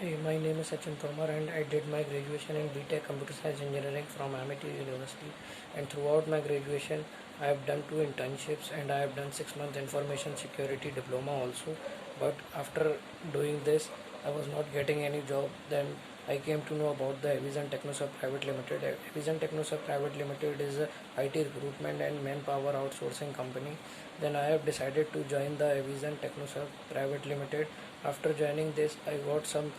Hey, my name is Sachin Tomar and I did my graduation in B.Tech Computer Science Engineering from MIT University. And throughout my graduation, I have done 2 internships and I have done 6 months information security diploma also. But after doing this, I was not getting any job. Then I came to know about the Avizon Technosub Private Limited. Avizon Technosub Private Limited is a IT recruitment and manpower outsourcing company. Then I have decided to join the Avizon Technosub Private Limited. After joining this, I got some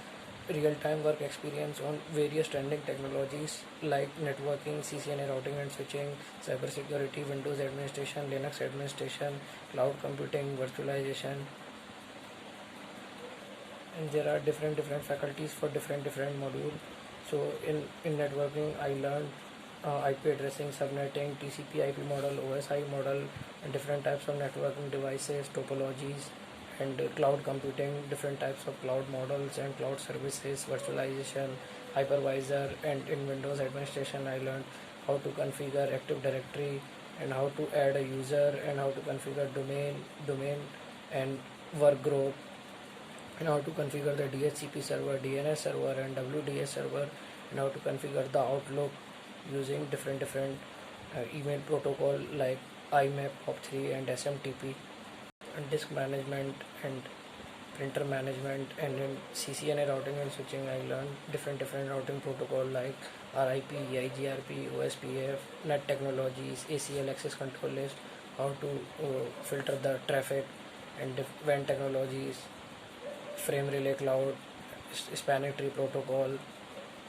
real-time work experience on various trending technologies like networking, CCNA routing and switching, cybersecurity, Windows administration, Linux administration, cloud computing, virtualization, and there are different faculties for different module. So in networking, I learned IP addressing, subnetting, TCP IP model, OSI model, and different types of networking devices, topologies, and cloud computing, different types of cloud models and cloud services, virtualization, hypervisor, and in Windows administration, I learned how to configure Active Directory and how to add a user and how to configure domain, and work group, and how to configure the DHCP server, DNS server, and WDS server, and how to configure the Outlook using different email protocol like IMAP, POP3, and SMTP, and disk management and printer management. And in CCNA routing and switching, I learned different routing protocol like RIP, IGRP, OSPF, net technologies, ACL access control list, how to filter the traffic, and WAN technologies, frame relay cloud, spanning tree protocol,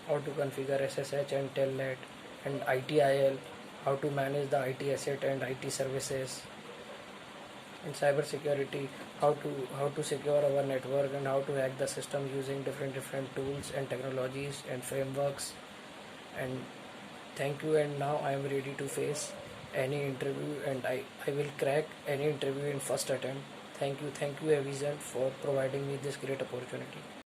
how to configure SSH and telnet, and ITIL, how to manage the IT asset and IT services, and cyber security, how to secure our network and how to hack the system using different tools and technologies and frameworks. And thank you, and now I am ready to face any interview, and I will crack any interview in first attempt. Thank you Avizon for providing me this great opportunity.